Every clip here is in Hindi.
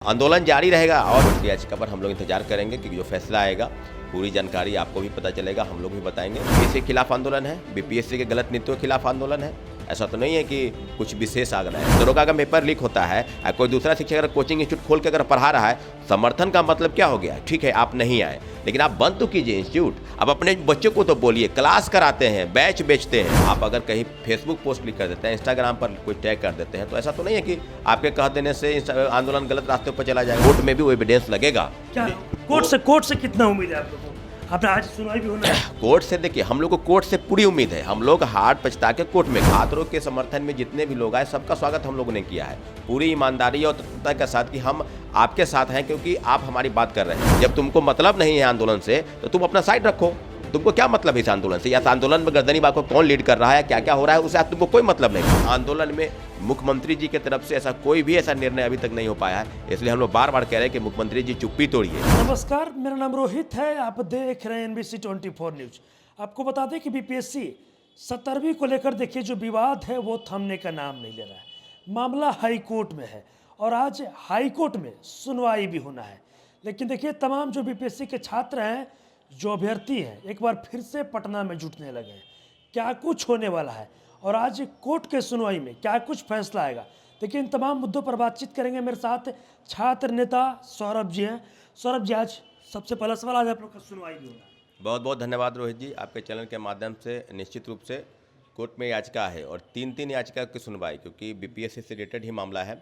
आंदोलन जारी रहेगा और उसकी याचिका पर हम लोग इंतजार करेंगे कि जो फैसला आएगा पूरी जानकारी आपको भी पता चलेगा, हम लोग भी बताएंगे। बीपीएससी के खिलाफ आंदोलन है, बीपीएससी के गलत नीतियों के खिलाफ आंदोलन है। ऐसा तो नहीं है कि कुछ विशेष आग्रह है। दरोगा का पेपर लीक होता है, कोई दूसरा शिक्षक अगर कोचिंग इंस्टीट्यूट खोल के अगर पढ़ा रहा है, समर्थन का मतलब क्या हो गया? ठीक है, आप नहीं आए, लेकिन आप बंद तो कीजिए इंस्टीट्यूट। अब अपने बच्चों को तो बोलिए, क्लास कराते हैं, बैच बेचते हैं। आप अगर कहीं फेसबुक पोस्ट लिख कर देते हैं, इंस्टाग्राम पर कोई टैग कर देते हैं, तो ऐसा तो नहीं है कि आपके कह देने से आंदोलन गलत रास्ते पर चला जाएगा। कोर्ट में भी वो एविडेंस लगेगा। क्या कोर्ट से कितना उम्मीद है आप लोगों को? आपने आज सुनवाई भी होना है। कोर्ट से देखिए, हम लोग को कोर्ट से पूरी उम्मीद है। हम लोग हाथ पछता के कोर्ट में छात्रों के समर्थन में जितने भी लोग आए, सबका स्वागत हम लोगों ने किया है पूरी ईमानदारी और तत्परता के साथ कि हम आपके साथ हैं, क्योंकि आप हमारी बात कर रहे हैं। जब तुमको मतलब नहीं है आंदोलन से, तो तुम अपना साइड रखो। तुमको क्या मतलब है इस आंदोलन से? या आंदोलन में गर्दनी बाग को कौन लीड कर रहा है, क्या क्या हो रहा है, उससे तुमको कोई मतलब नहीं। आंदोलन में मुख्यमंत्री जी की तरफ से ऐसा कोई भी ऐसा निर्णय अभी तक नहीं हो पाया है, इसलिए हम लोग बार बार कह रहे हैं कि मुख्यमंत्री जी चुप्पी तोड़िए। नमस्कार, मेरा नाम रोहित है, आप देख रहे हैं NBC 24 न्यूज। आपको बता दें कि बीपीएससी 17वीं को लेकर देखिए जो विवाद है वो थमने का नाम नहीं ले रहा है। मामला हाई कोर्ट में है और आज हाई कोर्ट में सुनवाई भी होना है। लेकिन देखिए, तमाम जो बीपीएससी के छात्र हैं, जो अभ्यर्थी हैं, एक बार फिर से पटना में जुटने लगे हैं। क्या कुछ होने वाला है और आज कोर्ट के सुनवाई में क्या कुछ फैसला आएगा, देखिए इन तमाम मुद्दों पर बातचीत करेंगे। मेरे साथ छात्र नेता सौरभ जी हैं। सौरभ जी, आज सबसे पहला सवाल, आज आप लोग का सुनवाई भी होना है। बहुत बहुत धन्यवाद रोहित जी। आपके चैनल के माध्यम से निश्चित रूप से कोर्ट में याचिका है और तीन याचिका की सुनवाई, क्योंकि बीपीएससी से रिलेटेड ही मामला है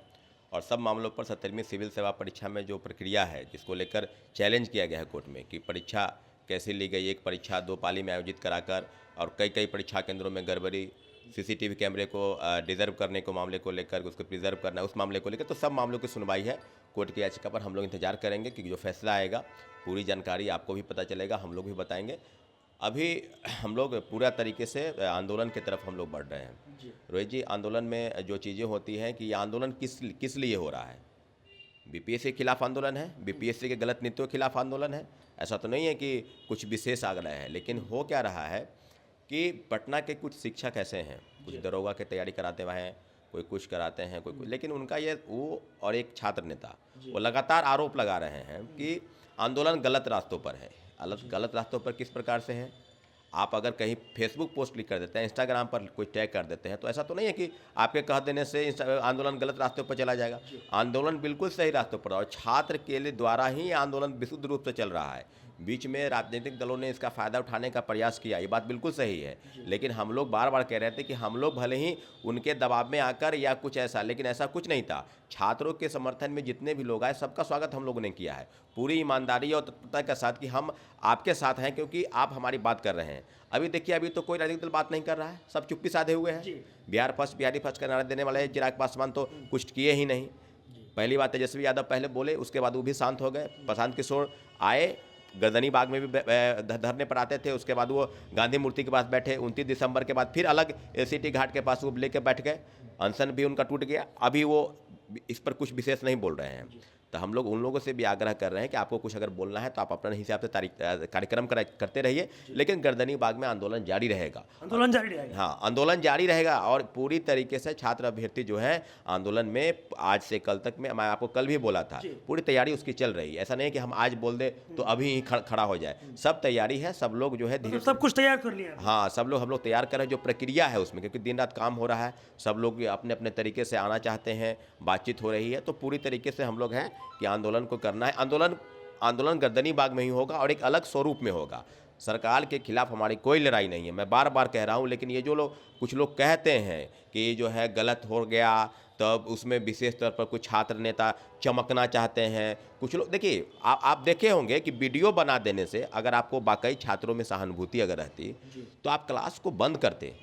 और सब मामलों पर 17वीं सिविल सेवा परीक्षा में जो प्रक्रिया है, जिसको लेकर चैलेंज किया गया है कोर्ट में कि परीक्षा कैसे ली गई, एक परीक्षा 2 पाली में आयोजित कराकर और कई परीक्षा केंद्रों में गड़बड़ी, सीसीटीवी कैमरे को डिजर्व करने को मामले को लेकर, उसको प्रिजर्व करना उस मामले को लेकर, तो सब मामलों की सुनवाई है। कोर्ट की याचिका पर हम लोग इंतजार करेंगे कि जो फैसला आएगा पूरी जानकारी आपको भी पता चलेगा, हम लोग भी बताएंगे। अभी हम लोग पूरा तरीके से आंदोलन की तरफ हम लोग बढ़ रहे हैं। रोहित जी, आंदोलन में जो चीज़ें होती हैं कि ये आंदोलन किस लिए हो रहा है? बीपीएससी के खिलाफ आंदोलन है, बीपीएससी के गलत नीतियों के खिलाफ आंदोलन है। ऐसा तो नहीं है कि कुछ विशेष आग्रह है, लेकिन हो क्या रहा है कि पटना के कुछ शिक्षक ऐसे हैं, कुछ दरोगा की तैयारी कराते हुए हैं, कोई कुछ कराते हैं, कोई लेकिन उनका ये वो और एक छात्र नेता वो लगातार आरोप लगा रहे हैं कि आंदोलन गलत रास्तों पर है। गलत रास्तों पर किस प्रकार से है? आप अगर कहीं फेसबुक पोस्ट लिख कर देते हैं, इंस्टाग्राम पर कोई टैग कर देते हैं, तो ऐसा तो नहीं है कि आपके कह देने से आंदोलन गलत रास्ते पर चला जाएगा। आंदोलन बिल्कुल सही रास्तों पर और छात्र के लिए द्वारा ही आंदोलन विशुद्ध रूप से चल रहा है। बीच में राजनीतिक दलों ने इसका फ़ायदा उठाने का प्रयास किया, ये बात बिल्कुल सही है, लेकिन हम लोग बार बार कह रहे थे कि हम लोग भले ही उनके दबाव में आकर या कुछ ऐसा, लेकिन ऐसा कुछ नहीं था। छात्रों के समर्थन में जितने भी लोग आए, सबका स्वागत हम लोगों ने किया है पूरी ईमानदारी और तत्परता के साथ कि हम आपके साथ हैं, क्योंकि आप हमारी बात कर रहे हैं। अभी देखिए, अभी तो कोई राजनीतिक दल बात नहीं कर रहा है, सब चुप्पी साधे हुए हैं। बिहार फर्स्ट, बिहारी फर्स्ट का नारा देने वाले चिराग पासवान तो कुछ किए ही नहीं। पहली बात तेजस्वी यादव पहले बोले, उसके बाद वो भी शांत हो गए। प्रशांत किशोर आए, गर्दनी बाग में भी धरने पर आते थे, उसके बाद वो गांधी मूर्ति के पास बैठे। 29 दिसंबर के बाद फिर अलग एलसीटी घाट के पास वो लेके बैठ गए, अनशन भी उनका टूट गया। अभी वो इस पर कुछ विशेष नहीं बोल रहे हैं। तो हम लोग उन लोगों से भी आग्रह कर रहे हैं कि आपको कुछ अगर बोलना है तो आप अपने हिसाब से कार्यक्रम करते रहिए, लेकिन गर्दनी बाग में आंदोलन जारी रहेगा। आंदोलन जारी रहेगा। हाँ, आंदोलन जारी रहेगा और पूरी तरीके से छात्र अभ्यर्थी जो है आंदोलन में आज से कल तक में, मैं आपको कल भी बोला था, पूरी तैयारी उसकी चल रही है। ऐसा नहीं कि हम आज बोल दे तो अभी ही खड़ा हो जाए, सब तैयारी है। सब लोग जो है धीरे सब कुछ तैयार कर लिया है। हाँ, सब लोग हम लोग तैयार कर रहे हैं। जो प्रक्रिया है उसमें, क्योंकि दिन रात काम हो रहा है, सब लोग अपने अपने तरीके से आना चाहते हैं, बातचीत हो रही है, तो पूरी तरीके से हम लोग हैं कि आंदोलन को करना है। आंदोलन गर्दनी बाग में ही होगा और एक अलग स्वरूप में होगा। सरकार के खिलाफ हमारी कोई लड़ाई नहीं है, मैं बार बार कह रहा हूँ। लेकिन ये जो कुछ लोग कहते हैं कि ये जो है गलत हो गया, तब उसमें विशेष तौर पर कुछ छात्र नेता चमकना चाहते हैं। कुछ लोग, देखिए आप देखे होंगे कि वीडियो बना देने से अगर आपको वाकई छात्रों में सहानुभूति अगर रहती तो आप क्लास को बंद करते,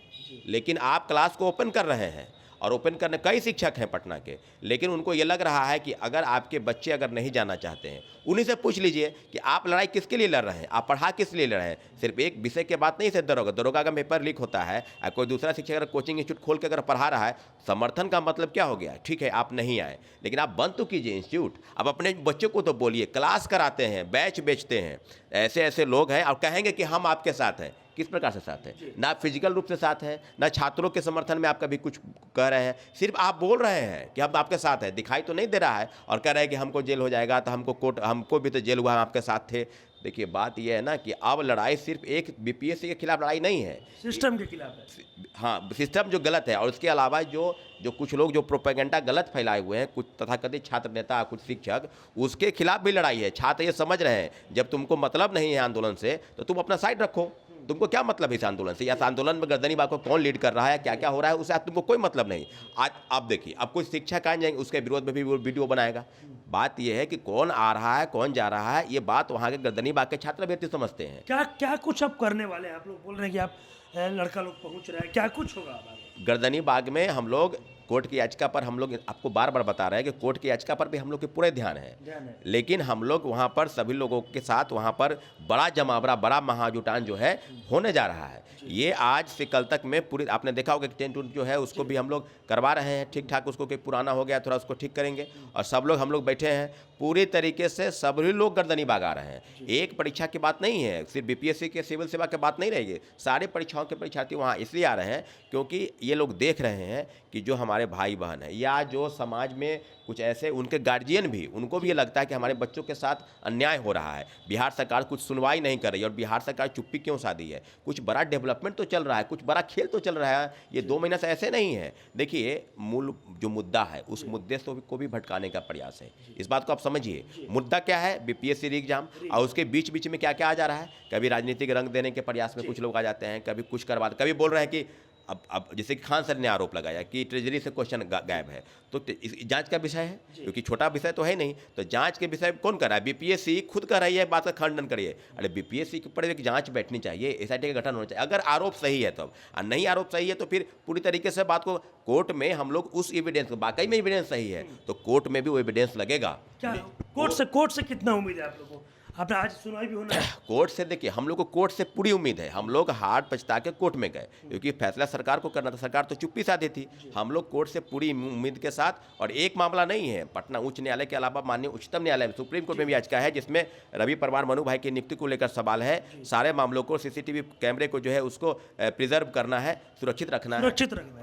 लेकिन आप क्लास को ओपन कर रहे हैं। और ओपन करने कई शिक्षक हैं पटना के, लेकिन उनको ये लग रहा है कि अगर आपके बच्चे अगर नहीं जाना चाहते हैं, उन्हीं से पूछ लीजिए कि आप लड़ाई किसके लिए लड़ रहे हैं, आप पढ़ा किस लिए लड़ रहे हैं। सिर्फ एक विषय के बात नहीं, सिर्फ दरोगा का पेपर लीक होता है, कोई दूसरा शिक्षक अगर कोचिंग इंस्टीट्यूट खोल के अगर पढ़ा रहा है, समर्थन का मतलब क्या हो गया? ठीक है, आप नहीं आए, लेकिन आप बंद तो कीजिए इंस्टीट्यूट। अब अपने बच्चों को तो बोलिए, क्लास कराते हैं, बैच बेचते हैं, ऐसे लोग हैं और कहेंगे कि हम आपके साथ हैं। किस प्रकार से साथ है? ना फिजिकल रूप से साथ है, ना छात्रों के समर्थन में आप कभी कुछ कह रहे हैं। सिर्फ आप बोल रहे हैं कि हम आपके साथ हैं, दिखाई तो नहीं दे रहा है, और कह रहे हैं कि हमको जेल हो जाएगा, तो हमको भी तो जेल हुआ, हम आपके साथ थे। देखिए बात यह है ना कि अब लड़ाई सिर्फ एक बीपीएससी के खिलाफ लड़ाई नहीं है, सिस्टम के खिलाफ है। हाँ, सिस्टम जो गलत है, और उसके अलावा जो जो कुछ लोग जो प्रोपेगेंडा गलत फैलाए हुए हैं, कुछ तथाकथित छात्र नेता, कुछ शिक्षक, उसके खिलाफ भी लड़ाई है। छात्र ये समझ रहे हैं जब तुमको मतलब नहीं है आंदोलन से, तो तुम अपना साइड रखो। तुमको क्या मतलब है इस आंदोलन से? या इस आंदोलन में गर्दनी बाग को कौन लीड कर रहा है, क्या क्या हो रहा है, उससे तुमको कोई मतलब नहीं। आज आप देखिए, अब कोई शिक्षक आ जाएंगे, उसके विरोध में भी वो वीडियो बनाएगा। बात यह है कि कौन आ रहा है, कौन जा रहा है, ये बात वहाँ के गर्दनी बाग के छात्र अभ्यर्थी समझते हैं। क्या क्या कुछ अब करने वाले हैं? आप लोग बोल रहे हैं कि आप लड़का लोग पहुंच रहे हैं, क्या कुछ होगा अब आगे? गर्दनी बाग में हम लोग कोर्ट की याचिका पर, हम लोग आपको बार बार बता रहे हैं कि कोर्ट की याचिका पर भी हम लोग के पूरे ध्यान है, लेकिन हम लोग वहाँ पर सभी लोगों के साथ वहाँ पर बड़ा जमावड़ा, बड़ा महाजुटान जो है होने जा रहा है। ये आज से कल तक में पूरी, आपने देखा होगा कि टेंट जो है उसको भी हम लोग करवा रहे हैं ठीक ठाक, उसको कोई पुराना हो गया थोड़ा, उसको ठीक करेंगे, और सब लोग हम लोग बैठे हैं पूरी तरीके से, सभी लोग गर्दनी बाग आ रहे हैं। एक परीक्षा की बात नहीं है, सिर्फ बीपीएससी के सिविल सेवा की बात नहीं रहेगी, सारे परीक्षाओं के परीक्षार्थी वहाँ इसलिए आ रहे हैं क्योंकि ये लोग देख रहे हैं कि जो हमारे भाई बहन हैं, या जो समाज में कुछ ऐसे उनके गार्जियन भी, उनको भी ये लगता है कि हमारे बच्चों के साथ अन्याय हो रहा है, बिहार सरकार कुछ सुनवाई नहीं कर रही है, और बिहार सरकार चुप्पी क्यों साधी है? कुछ बड़ा डेवलपमेंट तो चल रहा है, कुछ बड़ा खेल तो चल रहा है, ये 2 महीना से ऐसे नहीं है। देखिए मूल जो मुद्दा है, उस मुद्दे को भी भटकाने का प्रयास है। इस बात को आप समझिए, मुद्दा क्या है? बीपीएससी री एग्जाम, और उसके बीच बीच में क्या क्या आ जा रहा है। कभी राजनीतिक रंग देने के प्रयास में कुछ लोग आ जाते हैं, कभी कुछ करवा, कभी बोल रहे हैं कि अब जैसे कि खान सर ने आरोप लगाया कि ट्रेजरी से क्वेश्चन गायब है, तो इस जांच का विषय है, क्योंकि छोटा विषय तो है नहीं, तो जांच के विषय कौन कर रहा है? बीपीएससी खुद कर रही है, बात का खंडन करिए। अरे बीपीएससी के ऊपर एक जांच बैठनी चाहिए, एसआईटी का गठन होना चाहिए, अगर आरोप सही है तब, और नहीं आरोप सही है तो फिर पूरी तरीके से बात को कोर्ट में हम लोग उस एविडेंस, वाकई में एविडेंस सही है तो कोर्ट में भी वो एविडेंस लगेगा। क्या कोर्ट से कितना उम्मीद है आप लोगों को? आपने आज सुनवाई भी होना है। कोर्ट से देखिए, हम लोग को कोर्ट से पूरी उम्मीद है। हम लोग हार पछता के कोर्ट में गए, क्योंकि फैसला सरकार को करना था, सरकार तो चुप्पी साधी थी। हम लोग कोर्ट से पूरी उम्मीद के साथ, और एक मामला नहीं है, पटना उच्च न्यायालय के अलावा माननीय उच्चतम न्यायालय में, सुप्रीम कोर्ट में भी याचिका है, जिसमें रवि परमार मनु भाई की नियुक्ति को लेकर सवाल है। सारे मामलों को, सीसीटीवी कैमरे को जो है उसको प्रिजर्व करना है, सुरक्षित रखना है।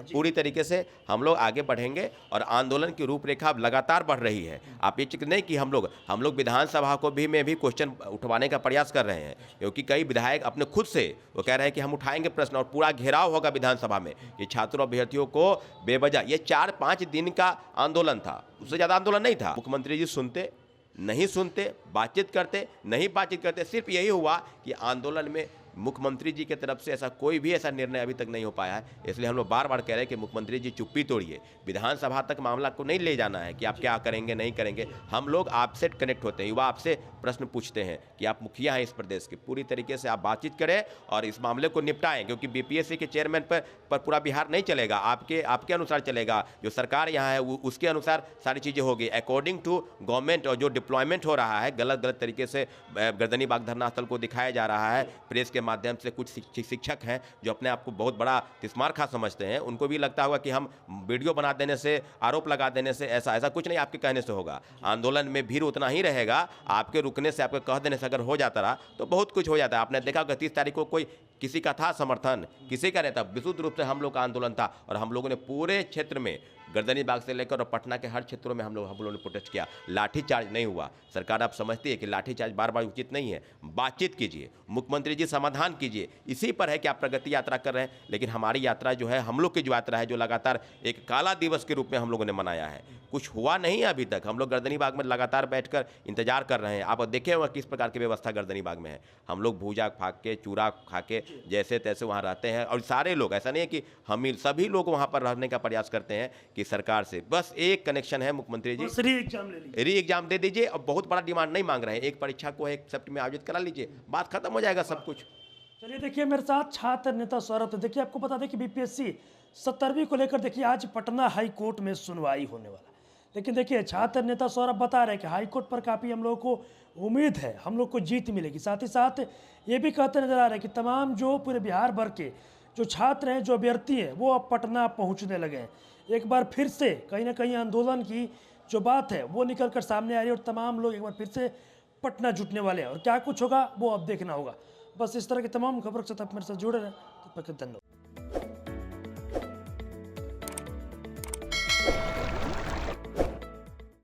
पूरी तरीके से हम लोग आगे बढ़ेंगे, और आंदोलन की रूपरेखा लगातार बढ़ रही है। आप ये चीज नहीं कि हम लोग विधानसभा को भी में भी क्वेश्चन उठवाने का प्रयास कर रहे हैं, क्योंकि कई विधायक अपने खुद से वो कह रहे हैं कि हम उठाएंगे प्रश्न, और पूरा घेराव होगा विधानसभा में कि छात्रों अभ्यर्थियों को बेवजह, ये 4-5 दिन का आंदोलन था, उससे ज़्यादा आंदोलन नहीं था। मुख्यमंत्री जी सुनते नहीं सुनते, बातचीत करते नहीं बातचीत करते, सिर्फ यही हुआ कि आंदोलन में मुख्यमंत्री जी की तरफ से ऐसा कोई भी ऐसा निर्णय अभी तक नहीं हो पाया है। इसलिए हम लोग बार बार कह रहे हैं कि मुख्यमंत्री जी चुप्पी तोड़िए, विधानसभा तक मामला को नहीं ले जाना है कि आप क्या करेंगे नहीं करेंगे। हम लोग आपसे कनेक्ट होते हैं, युवा आपसे प्रश्न पूछते हैं कि आप मुखिया हैं इस प्रदेश के, पूरी तरीके से आप बातचीत करें और इस मामले को निपटाएं, क्योंकि बीपीएससी के चेयरमैन पर पूरा बिहार नहीं चलेगा, आपके अनुसार चलेगा। जो सरकार यहाँ है उसके अनुसार सारी चीज़ें होगी, अकॉर्डिंग टू गवर्नमेंट। और जो डिप्लॉयमेंट हो रहा है गलत तरीके से गर्दनी बाग धरना स्थल को दिखाया जा रहा है प्रेस के माध्यम से, कुछ शिक्षक हैं जो अपने आप को बहुत बड़ा तिस्मार खा समझते हैं, उनको भी लगता होगा कि हम वीडियो बना देने से, आरोप लगा देने से, ऐसा कुछ नहीं आपके कहने से होगा। आंदोलन में भीड़ उतना ही रहेगा, आपके रुकने से, आपके कह देने से अगर हो जाता रहा तो बहुत कुछ हो जाता है। आपने देखा होगा 30 तारीख को कोई किसी का था समर्थन, किसी का नहीं था, विशुद्ध रूप से हम लोग का आंदोलन था, और हम लोगों ने पूरे क्षेत्र में गर्दनी बाग से लेकर और पटना के हर क्षेत्रों में हम लोगों ने प्रोटेस्ट किया। लाठीचार्ज नहीं हुआ। सरकार आप समझती है कि लाठीचार्ज बार बार उचित नहीं है। बातचीत कीजिए, मुख्यमंत्री जी समाधान कीजिए, इसी पर है कि आप प्रगति यात्रा कर रहे हैं। लेकिन हमारी यात्रा जो है, हम लोग की जो यात्रा है, जो लगातार एक काला दिवस के रूप में हम लोगों ने मनाया है, कुछ हुआ नहीं है अभी तक। हम लोग गर्दनी बाग में लगातार बैठकर इंतजार कर रहे हैं। आप देखे होंगे किस प्रकार की व्यवस्था गर्दनी बाग में है। हम लोग भूजा खा के, चूरा खा के, जैसे तैसे वहाँ रहते हैं, और सारे लोग, ऐसा नहीं है कि हम सभी लोग वहाँ पर रहने का प्रयास करते हैं कि सरकार से बस एक कनेक्शन है, मुख्यमंत्री जी री एग्जाम दे दीजिए। और बहुत बड़ा डिमांड नहीं मांग रहे हैं, एक परीक्षा को एक शिफ्ट में आयोजित करा लीजिए, बात खत्म हो जाएगा सब कुछ। चलिए देखिए, मेरे साथ छात्र नेता सौरभ। देखिए, आपको बता दें कि बीपीएससी 17वीं को लेकर देखिए आज पटना हाई कोर्ट में सुनवाई होने वाला। लेकिन देखिए, छात्र नेता सौरभ बता रहे हैं कि हाई कोर्ट पर काफ़ी हम लोगों को उम्मीद है, हम लोग को जीत मिलेगी। साथ ही साथ ये भी कहते नजर आ रहे हैं कि तमाम जो पूरे बिहार भर के जो छात्र हैं, जो अभ्यर्थी हैं, वो अब पटना पहुँचने लगे हैं। एक बार फिर से कहीं ना कहीं आंदोलन की जो बात है वो निकल कर सामने आ रही है, और तमाम लोग एक बार फिर से पटना जुटने वाले हैं। और क्या कुछ होगा वो अब देखना होगा। बस इस तरह की तमाम खबरों के साथ आप मेरे साथ जुड़े रहें। तब तक के धन्यवाद।